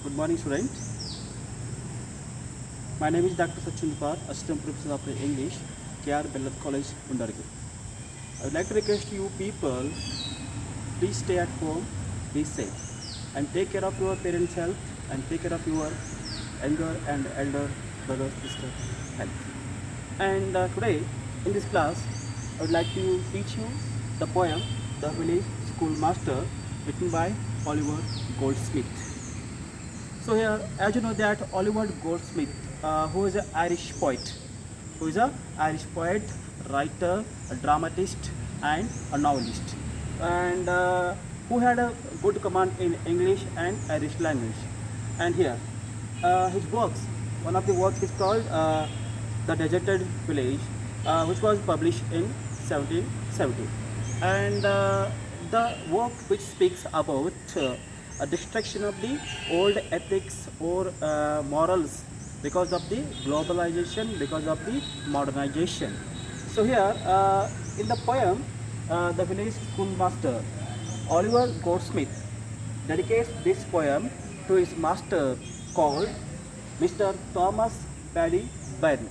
Good morning, students. My name is Dr. Sachin Par, Assistant Professor of English, KR Bellat College, Undargi. I would like to request you people, please stay at home, be safe, and take care of your parents' health and take care of your younger and elder brother, sister health. And today, in this class, I would like to teach you the poem The Village Schoolmaster, written by Oliver Goldsmith. So here, as you know that Oliver Goldsmith, who is an Irish poet, writer, a dramatist, and a novelist, and who had a good command in English and Irish language. And here, his works, one of the works is called The Deserted Village, which was published in 1770. And the work which speaks about a destruction of the old ethics or morals because of the globalization, because of the modernization. So here, in the poem, The Village Schoolmaster, Oliver Goldsmith dedicates this poem to his master called Mr. Thomas Paddy Byron.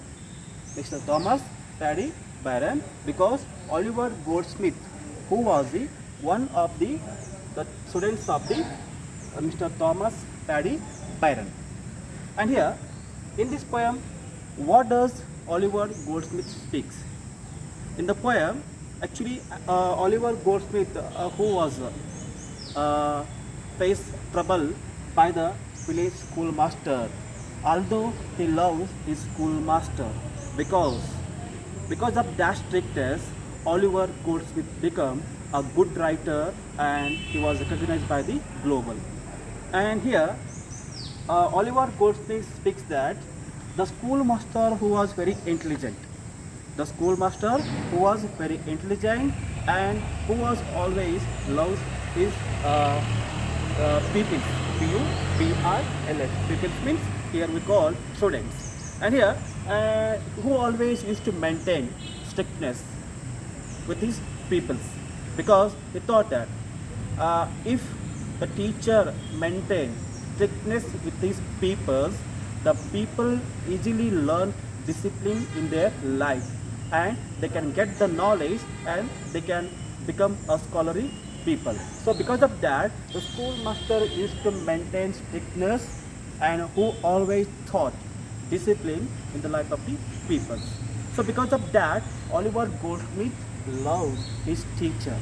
Mr. Thomas Paddy Byron, because Oliver Goldsmith, who was the one of the students of the Mr. Thomas Paddy Byron. And here, in this poem, what does Oliver Goldsmith speaks? In the poem, actually, Oliver Goldsmith, who was faced trouble by the village schoolmaster, although he loves his schoolmaster, because of that strictness, Oliver Goldsmith became a good writer and he was recognized by the global. And here, Oliver Goldsmith speaks that the schoolmaster who was very intelligent, and who was always loves his people, P-U-P-I-L-S. People means here we call students. And here, who always used to maintain strictness with his peoples, because he thought that if the teacher maintained strictness with his peoples, the people easily learn discipline in their life and they can get the knowledge and they can become a scholarly people. So because of that, the schoolmaster used to maintain strictness and who always taught discipline in the life of the people. So because of that, Oliver Goldsmith loves his teacher.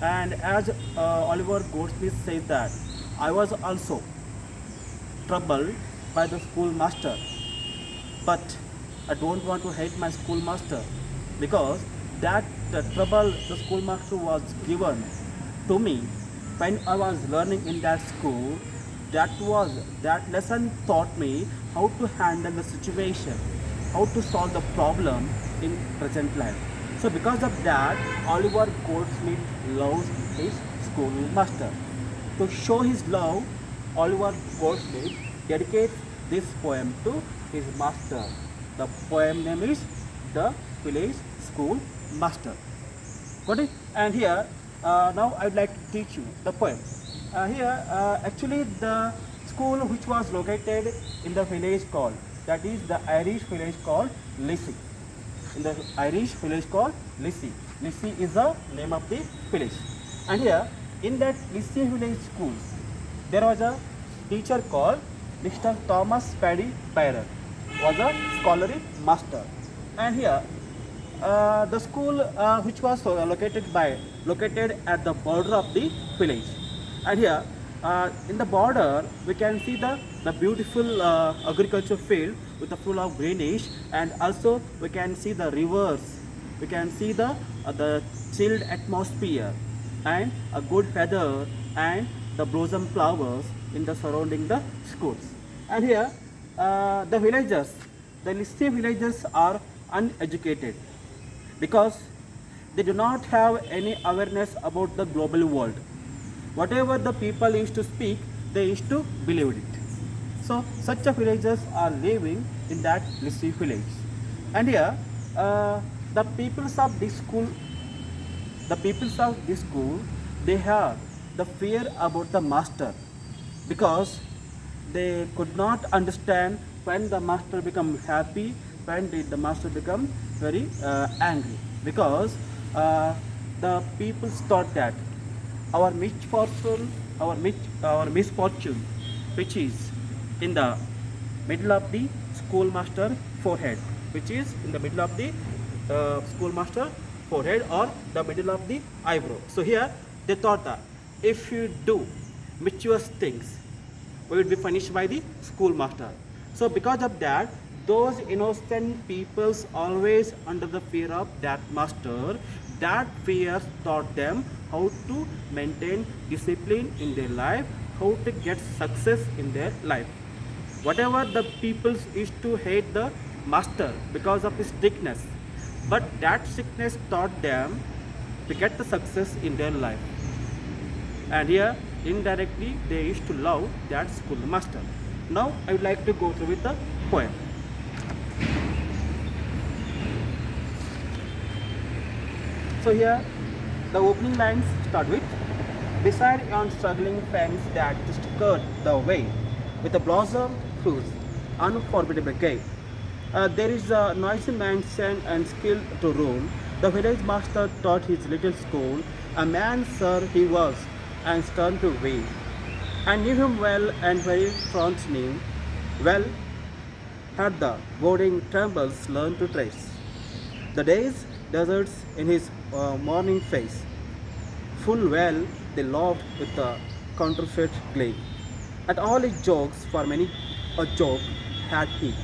And as Oliver Goldsmith says that, I was also troubled by the schoolmaster, but I don't want to hate my schoolmaster, because that the trouble the schoolmaster was given to me when I was learning in that school, that lesson taught me how to handle the situation, how to solve the problem in present life. So because of that, Oliver Goldsmith loves his schoolmaster. To show his love, Oliver Goldsmith dedicates this poem to his master. The poem name is The Village Schoolmaster. Got it? And here, now I would like to teach you the poem. Actually, the school which was located in the village called, that is the Irish village called Lissie. In the Irish village called Lissie. Lissie is the name of the village. And here, in that Lissie village schools, there was a teacher called Mr. Thomas Paddy Byron, was a scholarly master. And here, the school which was located at the border of the village. And here, in the border, we can see the beautiful agriculture field with the full of greenish, and also we can see the rivers, we can see the chilled atmosphere and a good weather and the blossom flowers in the surrounding the schools. And here, the Lissi villagers are uneducated, because they do not have any awareness about the global world. Whatever the people used to speak, they used to believe it. So such a villagers are living in that Lissi village. And here, the peoples of this school, they have the fear about the master, because they could not understand when the master become happy, when did the master become very angry, because uh, the people thought that our misfortune, our misfortune, which is in the middle of the schoolmaster forehead, which is in the middle of the schoolmaster forehead or the middle of the eyebrow. So here they thought that if you do mischievous things, we would be punished by the schoolmaster. So because of that, those innocent peoples always under the fear of that master. That fear taught them how to maintain discipline in their life, how to get success in their life. Whatever the peoples used to hate the master because of his strictness, but that strictness taught them to get the success in their life. And here indirectly they used to love that schoolmaster. Now I would like to go through with the poem. So here the opening lines start with, beside yon struggling fence that skirt the way, with a blossom fruits, unforgettable gay. There is a noisy mansion and skill to rule. The village master taught his little school. A man, sir, he was, and stern to weigh. And knew him well, and very front knew well, had the boarding trembles learned to trace. The day's deserts in his morning face. Full well they laughed with a counterfeit glee. At all his jokes, for many a joke had he.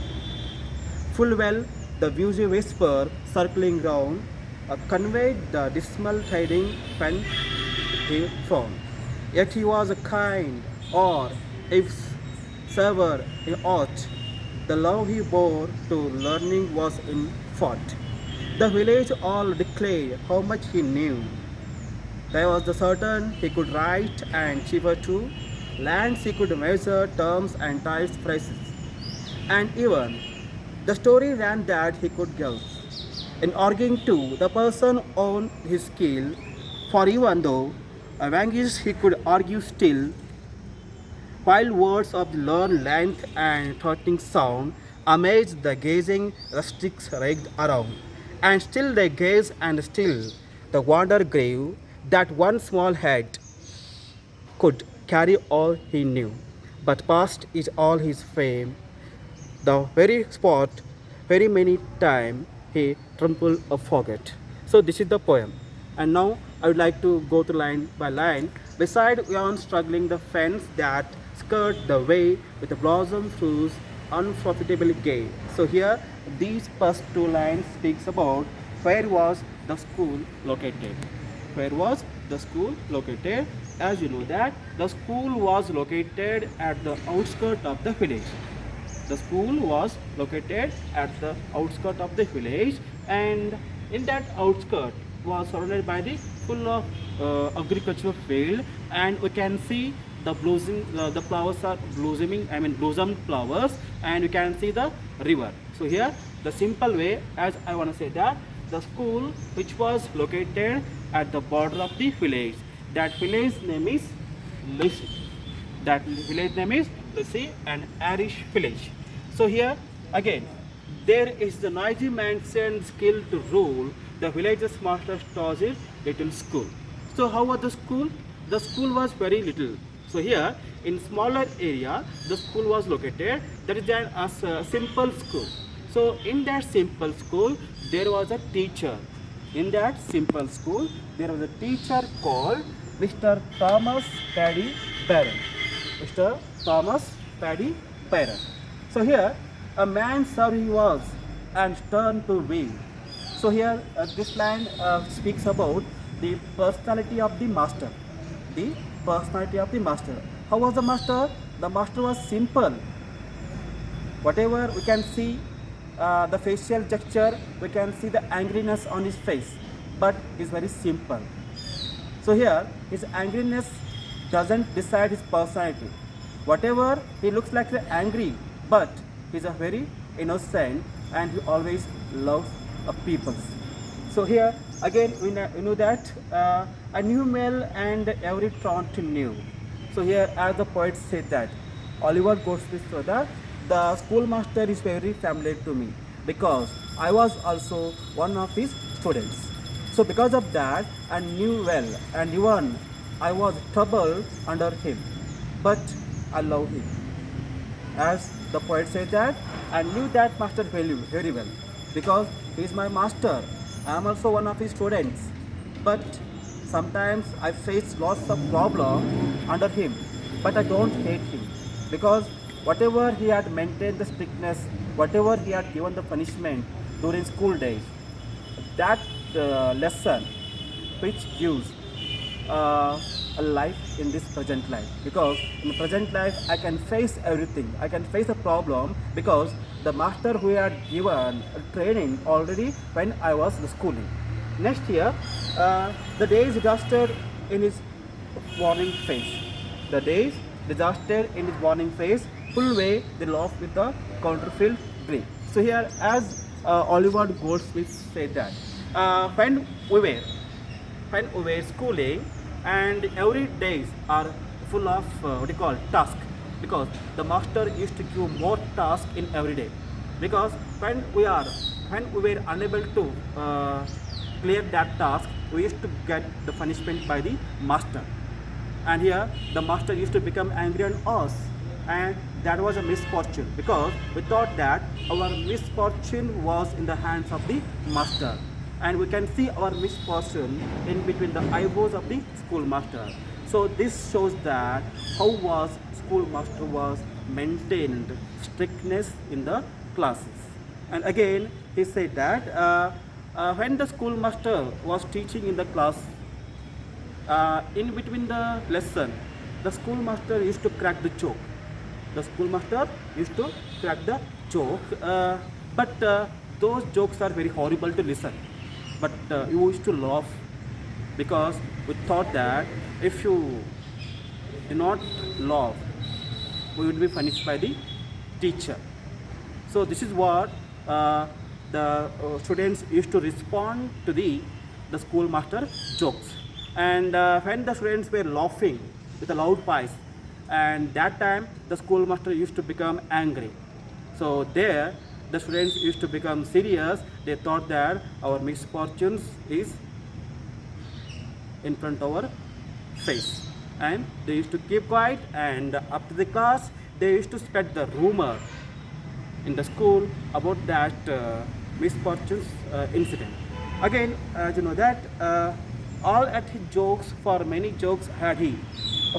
Full well the wheezy whisper circling round conveyed the dismal tiding when he found. Yet he was a kind, or if sever he ought, the love he bore to learning was in fault. The village all declared how much he knew. There was the certain he could write and cheaper too, lands he could measure terms and ties prices. And even the story ran that he could give. In arguing too, the person owned his skill, for even though a vanquish he could argue still, while words of learned length and threatening sound amazed the gazing rustics raked around. And still they gazed, and still the wonder grew that one small head could carry all he knew. But past is all his fame, the very spot, very many time he trampled or forget. So this is the poem. And now I would like to go to line by line. Beside yon struggling the fence that skirt the way with the blossom fruits unprofitably gay. So here these first two lines speaks about where was the school located. Where was the school located? As you know that the school was located at the outskirts of the village. The school was located at the outskirts of the village, and in that outskirt was surrounded by the full of agricultural field, and we can see the blossoming, the flowers are blossoming, I mean blossomed flowers, and you can see the river. So here the simple way, as I want to say that the school which was located at the border of the village, that village name is Lucy. That village name is Lucy, an Irish village. So here again there is the noisy mansion skill to rule. The village's master taught his little school. So how was the school? The school was very little. So here in smaller area the school was located. That is a simple school. So in that simple school there was a teacher. In that simple school there was a teacher called Mr. Thomas Paddy Barron. Mr. Thomas Paddy Barron. So here a man sir he was, and stern to be. So here this line speaks about the personality of the master. The personality of the master. How was the master? The master was simple. Whatever we can see, the facial gesture, we can see the angriness on his face, but is very simple. So here his angriness doesn't decide his personality. Whatever he looks like angry, but he's a very innocent, and he always loves people. So here again we know that a new male and every trot knew. So here as the poet said that Oliver Goldsmith said that the schoolmaster is very familiar to me because I was also one of his students. So because of that, I knew well and even I was troubled under him, but I love him. As the poet said that, I knew that master very well because he is my master. I am also one of his students. But sometimes I face lots of problems under him, but I don't hate him because whatever he had maintained the strictness, whatever he had given the punishment during school days, that lesson which gives a life in this present life, because in the present life I can face everything, I can face a problem because the master who had given training already when I was schooling. Next year, the days disaster in his warning face, the days disaster in his warning face pull away the laugh with the counterfeit grin. So here, as Oliver Goldsmith said that when we were schooling, and every days are full of what you call task, because the master used to give more task in every day, because when we were unable to clear that task, we used to get the punishment by the master. And here the master used to become angry on us, and that was a misfortune because we thought that our misfortune was in the hands of the master, and we can see our misfortune in between the eyebrows of the schoolmaster. So this shows that how was schoolmaster was maintained strictness in the classes. And again he said that when the schoolmaster was teaching in the class, in between the lesson, the schoolmaster used to crack the joke. The schoolmaster used to crack the joke, but those jokes are very horrible to listen. But you used to laugh because we thought that if you do not laugh, we would be punished by the teacher. So this is what the students used to respond to the schoolmaster jokes. And when the students were laughing with a loud voice, and that time the schoolmaster used to become angry. So there the students used to become serious. They thought that our misfortunes is in front of our face, and they used to keep quiet, and after the class they used to spread the rumor in the school about that misfortunes incident. Again, as you know that all at his jokes, for many jokes had he,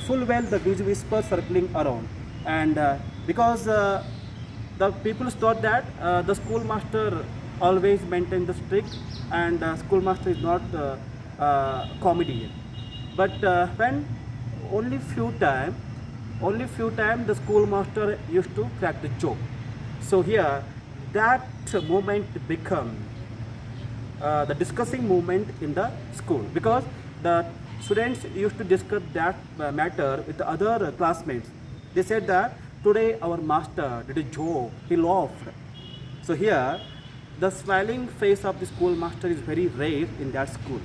full well the whisper circling around, and because the people thought that the schoolmaster always maintained the strict, and schoolmaster is not comedian. But when only few time the schoolmaster used to crack the joke. So here that moment become the discussing moment in the school, because the students used to discuss that matter with the other classmates. They said that today our master did a joke, he laughed. So here the smiling face of the schoolmaster is very rare in that school.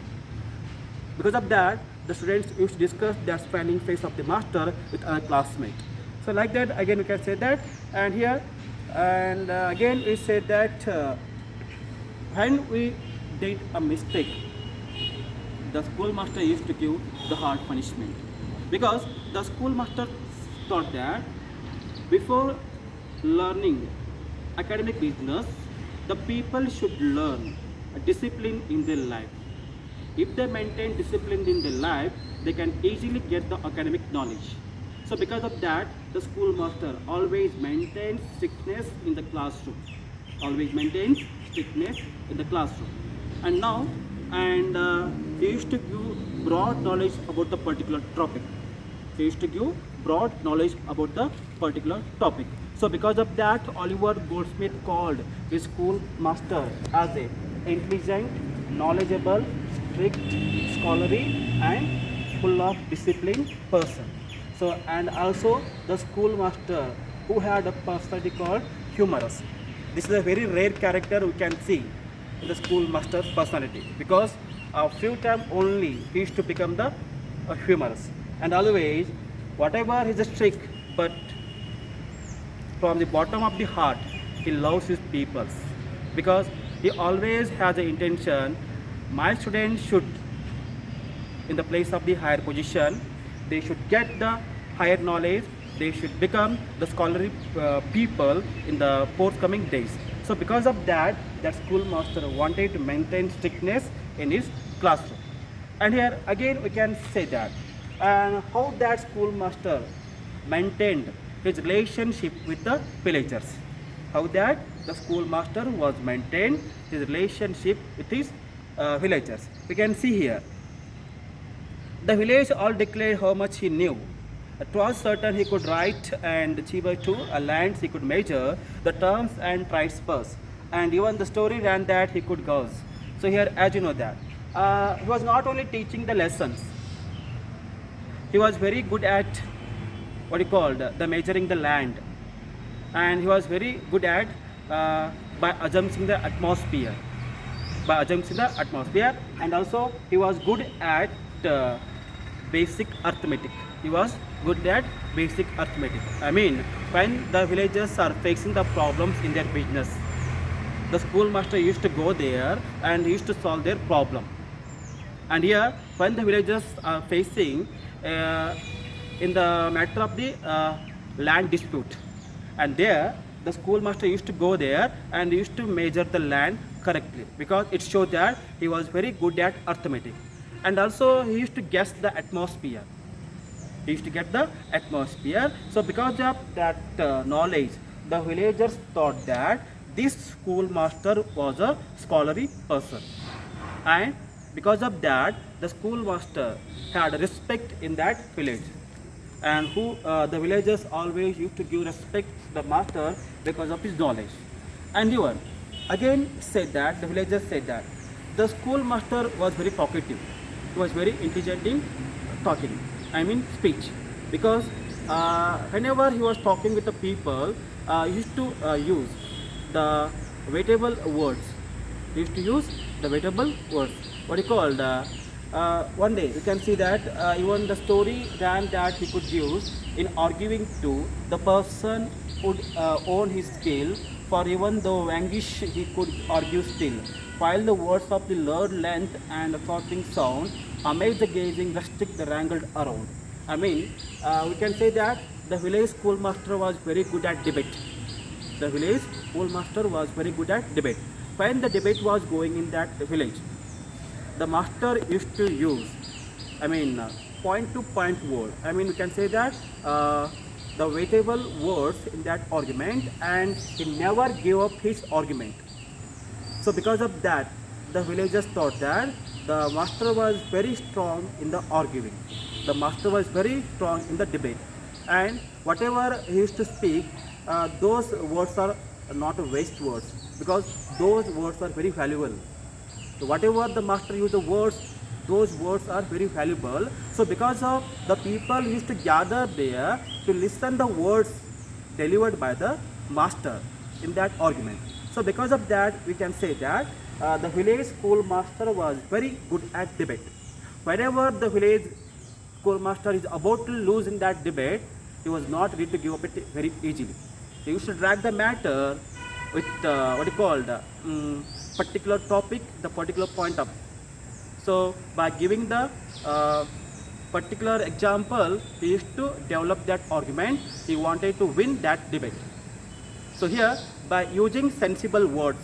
Because of that, the students used to discuss that smiling face of the master with other classmates. So like that, again we can say that. And here, and again we said that when we did a mistake, the schoolmaster used to give the hard punishment, because the schoolmaster thought that before learning academic business, the people should learn a discipline in their life. If they maintain discipline in their life, they can easily get the academic knowledge. So because of that, the schoolmaster always maintains strictness in the classroom. Always maintains strictness in the classroom. And now, and he used to give broad knowledge about the particular topic. He used to give broad knowledge about the particular topic. So because of that, Oliver Goldsmith called his schoolmaster as a intelligent, knowledgeable, strict, scholarly, and full of discipline person. So, and also the schoolmaster who had a personality called humorous. This is a very rare character we can see in the schoolmaster's personality, because a few times only he used to become the humorous. And always, whatever is a trick, but from the bottom of the heart, he loves his peoples because he always has the intention my students should in the place of the higher position, they should get the higher knowledge, they should become the scholarly people in the forthcoming days. So because of that, that schoolmaster wanted to maintain strictness in his classroom. And here again we can say that, and how that schoolmaster maintained his relationship with the villagers. How that the schoolmaster was maintained his relationship with his villagers. We can see here. The village all declared how much he knew. It was certain he could write and achieve to a lands he could measure the terms and price purse. And even the story ran that he could gauze. So here, as you know that, he was not only teaching the lessons, he was very good at what he called the measuring the land, and he was very good at by assuming the atmosphere, and also he was good at basic arithmetic. He was good at basic arithmetic. I mean, when the villagers are facing the problems in their business, the schoolmaster used to go there and he used to solve their problem. And here, when the villagers are facing in the matter of the land dispute, and there the schoolmaster used to go there and used to measure the land correctly because it showed that he was very good at arithmetic. And also he used to guess the atmosphere. He used to get the atmosphere. So because of that knowledge, the villagers thought that this schoolmaster was a scholarly person. And because of that, the schoolmaster had respect in that village. And who the villagers always used to give respect to the master because of his knowledge. And even again said that the villagers said that the schoolmaster was very talkative. He was very intelligent in talking. I mean speech, because whenever he was talking with the people, he used to use the weightable words. He used to use the weightable words. What he called? One day you can see that even the story ran that he could use in arguing to the person would own his skill, for even though vanquish he could argue still, while the words of the lured length and the throttling sound amazed the gazing rustic the wrangled around. I mean, we can say that the village schoolmaster was very good at debate. The village schoolmaster was very good at debate. When the debate was going in that village, the master used to use, point to point word. I mean, we can say that the weightable words in that argument, and he never gave up his argument. So because of that, the villagers thought that the master was very strong in the arguing. The master was very strong in the debate. And whatever he used to speak, those words are not waste words, because those words are very valuable. So whatever the master used the words, those words are very valuable. So because of the people used to gather there to listen the words delivered by the master in that argument. So because of that, we can say that the village schoolmaster was very good at debate. Whenever the village schoolmaster is about to lose in that debate, he was not ready to give up it very easily. He used to drag the matter with particular topic, the particular point up. So by giving the particular example, he used to develop that argument. He wanted to win that debate. So here, by using sensible words,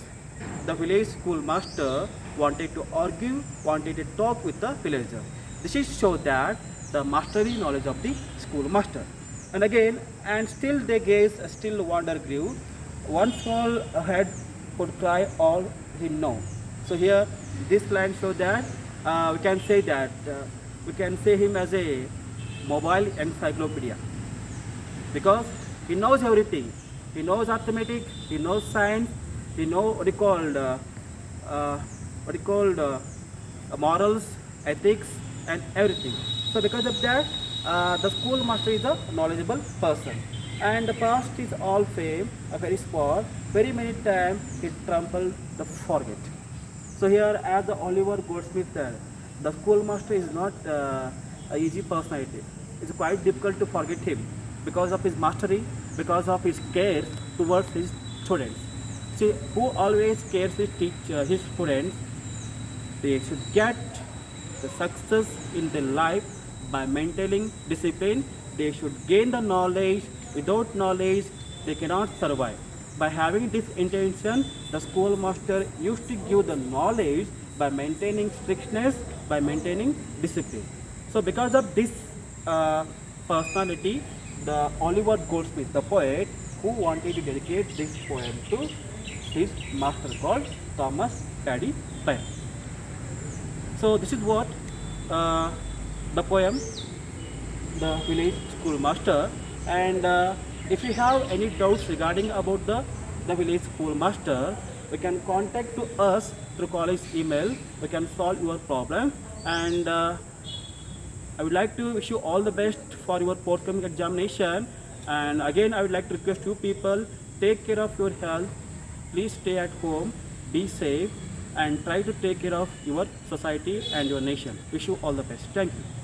the village schoolmaster wanted to argue, wanted to talk with the villager. This is show that the mastery knowledge of the schoolmaster. And again, and still they gaze, still wonder grew. One small head could cry all he know. So here, this line shows that we can say that we can say him as a mobile encyclopedia, because he knows everything. He knows arithmetic, he knows science, he knows morals, ethics, and everything. So because of that, the schoolmaster is a knowledgeable person. And the past is all fame, a very sport. Very many times he trampled the forget. So here, as the Oliver Goldsmith said, the schoolmaster is not an easy personality. It's quite difficult to forget him because of his mastery because of his care towards his students. See, who always cares his students, they should get the success in their life by maintaining discipline. They should gain the knowledge. Without knowledge, they cannot survive. By having this intention, the schoolmaster used to give the knowledge by maintaining strictness, by maintaining discipline. So because of this personality, the Oliver Goldsmith, the poet, who wanted to dedicate this poem to his master called Thomas Paddy Payne. So this is what the poem, the village schoolmaster. And if you have any doubts regarding about the village schoolmaster, you can contact to us through college email. We can solve your problem. And I would like to wish you all the best for your forthcoming examination. And again, I would like to request you people, take care of your health. Please stay at home, be safe, and try to take care of your society and your nation. Wish you all the best. Thank you.